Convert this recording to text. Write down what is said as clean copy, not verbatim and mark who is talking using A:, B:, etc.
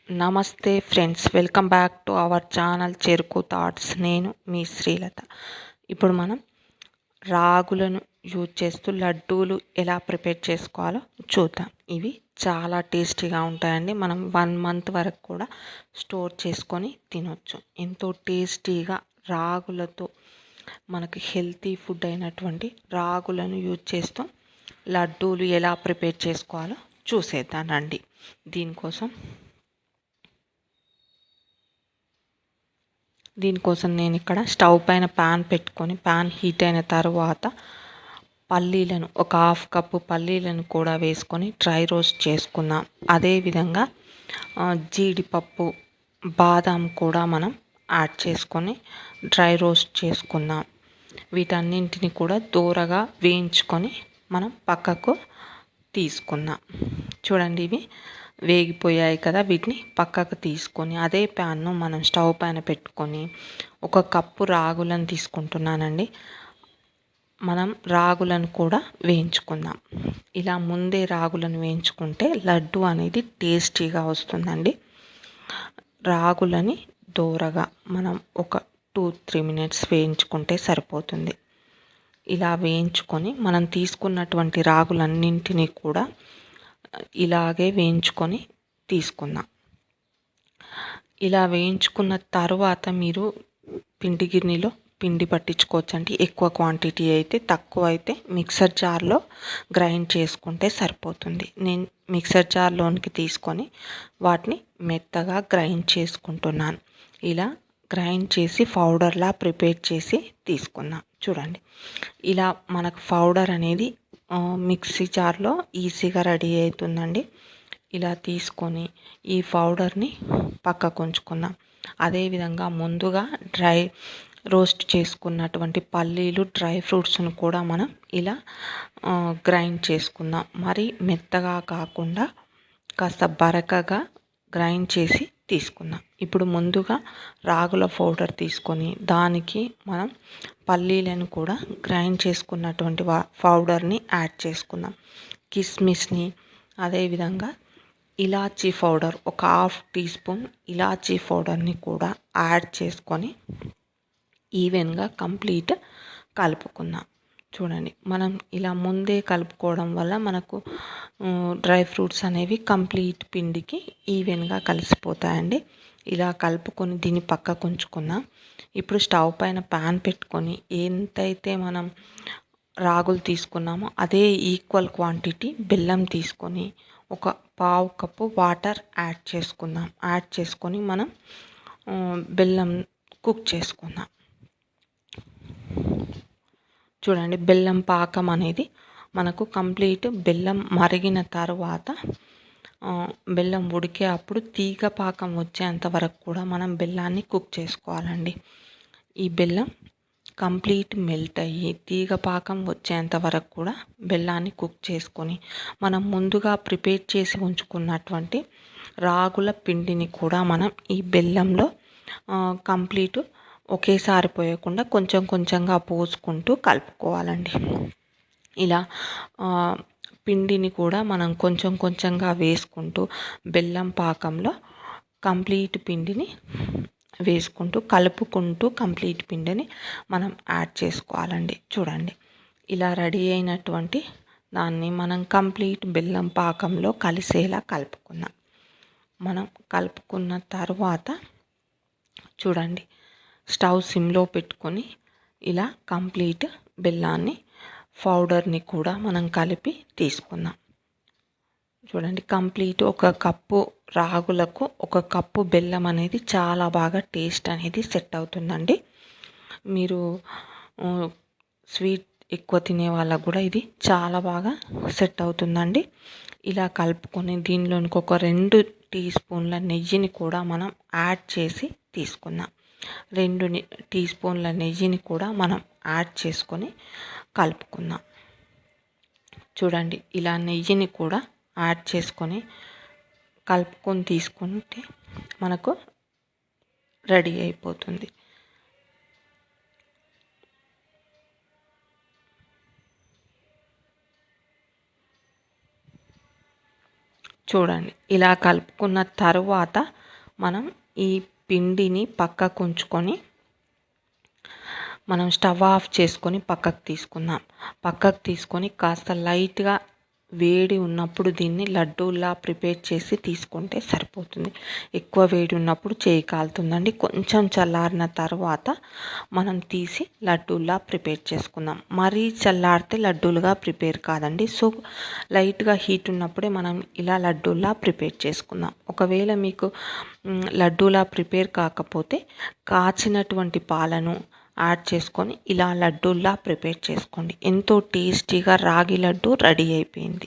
A: నమస్తే friends, welcome back to our channel చెరుకు thoughts. నేను మీ శ్రీలత. ఇప్పుడు మనం రాగులను యూజ్ చేస్తూ లడ్డూలు ఎలా ప్రిపేర్ చేసుకోవాలో చూద్దాం. ఇవి చాలా టేస్టీగా ఉంటాయండి. మనం 1 మంత్ వరకు కూడా స్టోర్ చేసుకొని తినొచ్చు. ఎంతో టేస్టీగా రాగులతో మనకి హెల్తీ ఫుడ్ అయినటువంటి రాగులను యూజ్ చేస్తూ లడ్డూలు ఎలా ప్రిపేర్ చేసుకోవాలో చూసేద్దాం రండి. దీనికోసం నేను ఇక్కడ స్టవ్ పైన ప్యాన్ పెట్టుకొని ప్యాన్ హీట్ అయిన తర్వాత పల్లీలను ఒక 1/2 కప్పు పల్లీలను కూడా వేసుకొని డ్రై రోస్ట్ చేసుకుందాం. అదేవిధంగా జీడిపప్పు, బాదాం కూడా మనం యాడ్ చేసుకొని డ్రై రోస్ట్ చేసుకుందాం. వీటన్నింటిని కూడా దూరగా వేయించుకొని మనం పక్కకు తీసుకుందాం. చూడండి, ఇవి వేగిపోయాయి కదా. వీటిని పక్కకు తీసుకొని అదే ప్యాన్ను మనం స్టవ్ పైన పెట్టుకొని 1 కప్పు రాగులను తీసుకుంటున్నానండి. మనం రాగులను కూడా వేయించుకుందాం. ఇలా ముందే రాగులను వేయించుకుంటే లడ్డు అనేది టేస్టీగా వస్తుందండి. రాగులని దూరగా మనం ఒక 2-3 మినిట్స్ వేయించుకుంటే సరిపోతుంది. ఇలా వేయించుకొని మనం తీసుకున్నటువంటి రాగులన్నింటినీ కూడా ఇలాగే వేయించుకొని తీసుకుందాం. ఇలా వేయించుకున్న తర్వాత మీరు పిండి గిన్నెలో పిండి పట్టించుకోవచ్చండి. ఎక్కువ క్వాంటిటీ అయితే, తక్కువ అయితే మిక్సర్ జార్లో గ్రైండ్ చేసుకుంటే సరిపోతుంది. నేను మిక్సర్ జార్లోనికి తీసుకొని వాటిని మెత్తగా గ్రైండ్ చేసుకుంటున్నాను. ఇలా గ్రైండ్ చేసి పౌడర్లా ప్రిపేర్ చేసి తీసుకుందాం. చూడండి, ఇలా మనకు పౌడర్ అనేది మిక్సీ జార్లో ఈజీగా రెడీ అవుతుందండి. ఇలా తీసుకొని ఈ పౌడర్ని పక్కకు ఉంచుకుందాం. అదేవిధంగా ముందుగా డ్రై రోస్ట్ చేసుకున్నటువంటి పల్లీలు, డ్రై ఫ్రూట్స్ను కూడా మనం ఇలా గ్రైండ్ చేసుకుందాం. మరి మెత్తగా కాకుండా కాస్త బరకగా గ్రైండ్ చేసి తీసుకుందాం. ఇప్పుడు ముందుగా రాగుల పౌడర్ తీసుకొని దానికి మనం పల్లీలను కూడా గ్రైండ్ చేసుకున్నటువంటి పౌడర్ని యాడ్ చేసుకుందాం. కిస్మిస్ని, అదేవిధంగా ఇలాచీ పౌడర్ ఒక 1/2 టీ స్పూన్ ఇలాచీ పౌడర్ని కూడా యాడ్ చేసుకొని ఈవెన్గా కంప్లీట్ కలుపుకుందాం. చూడండి, మనం ఇలా ముందే కలుపుకోవడం వల్ల మనకు డ్రై ఫ్రూట్స్ అనేవి కంప్లీట్ పిండికి ఈవెన్గా కలిసిపోతాయండి. ఇలా కలుపుకొని దీన్ని పక్కకు ఉంచుకుందాం. ఇప్పుడు స్టవ్ పైన ప్యాన్ పెట్టుకొని ఎంతైతే మనం రాగులు తీసుకున్నామో అదే ఈక్వల్ క్వాంటిటీ బెల్లం తీసుకొని ఒక 1/2 కప్పు వాటర్ యాడ్ చేసుకుందాం. యాడ్ చేసుకొని మనం బెల్లం కుక్ చేసుకుందాం. చూడండి, బెల్లం పాకం అనేది మనకు కంప్లీట్ బెల్లం మరిగిన తర్వాత బెల్లం ఉడికే అప్పుడు తీగ పాకం వచ్చేంత వరకు కూడా మనం బెల్లాన్ని కుక్ చేసుకోవాలండి. ఈ బెల్లం కంప్లీట్ మెల్ట్ అయ్యి తీగ పాకం వచ్చేంత వరకు కూడా బెల్లాన్ని కుక్ చేసుకొని మనం ముందుగా ప్రిపేర్ చేసి ఉంచుకున్నటువంటి రాగుల పిండిని కూడా మనం ఈ బెల్లంలో కంప్లీట్ ఒకేసారి పోయకుండా కొంచెం కొంచెంగా పోసుకుంటూ కలుపుకోవాలండి. ఇలా పిండిని కూడా మనం కొంచెం కొంచెంగా వేసుకుంటూ బెల్లం పాకంలో కంప్లీట్ పిండిని వేసుకుంటూ కలుపుకుంటూ కంప్లీట్ పిండిని మనం యాడ్ చేసుకోవాలండి. చూడండి, ఇలా రెడీ అయినటువంటి దాన్ని మనం కంప్లీట్ బెల్లం పాకంలో కలిసేలా కలుపుకుందాం. మనం కలుపుకున్న తర్వాత చూడండి, స్టవ్ సిమ్లో పెట్టుకొని ఇలా కంప్లీట్ బెల్లాన్ని పౌడర్ని కూడా మనం కలిపి తీసుకుందాం. చూడండి, కంప్లీట్ 1 కప్పు రాగులకు 1 కప్పు బెల్లం అనేది చాలా బాగా టేస్ట్ అనేది సెట్ అవుతుందండి. మీరు స్వీట్ ఎక్కువ తినే వాళ్ళకు కూడా ఇది చాలా బాగా సెట్ అవుతుందండి. ఇలా కలుపుకొని దీనిలోనికి ఒక 2 టీ స్పూన్ల నెయ్యిని కూడా మనం యాడ్ చేసి తీసుకుందాం. 2 టీ స్పూన్ల నెయ్యిని కూడా మనం యాడ్ చేసుకొని కలుపుకుందాం. చూడండి, ఇలా నెయ్యిని కూడా యాడ్ చేసుకొని కలుపుకొని తీసుకుంటే మనకు రెడీ అయిపోతుంది. చూడండి, ఇలా కలుపుకున్న తరువాత మనం ఈ పిండిని పక్కకు ఉంచుకొని మనం స్టవ్ ఆఫ్ చేసుకొని పక్కకు తీసుకొని కాస్త లైట్గా వేడి ఉన్నప్పుడు దీన్ని లడ్డూలా ప్రిపేర్ చేసి తీసుకుంటే సరిపోతుంది. ఎక్కువ వేడి ఉన్నప్పుడు చేయి కాలుతుందండి. కొంచెం చల్లారిన తర్వాత మనం తీసి లడ్డూలా ప్రిపేర్ చేసుకుందాం. మరీ చల్లారితే లడ్డూలుగా ప్రిపేర్ కాదండి. సో లైట్గా హీట్ ఉన్నప్పుడే మనం ఇలా లడ్డూలా ప్రిపేర్ చేసుకుందాం. ఒకవేళ మీకు లడ్డూలా ప్రిపేర్ కాకపోతే కాచినటువంటి పాలను యాడ్ చేసుకొని ఇలా లడ్డూలా ప్రిపేర్ చేసుకోండి. ఎంతో టేస్టీగా రాగి లడ్డు రెడీ అయిపోయింది.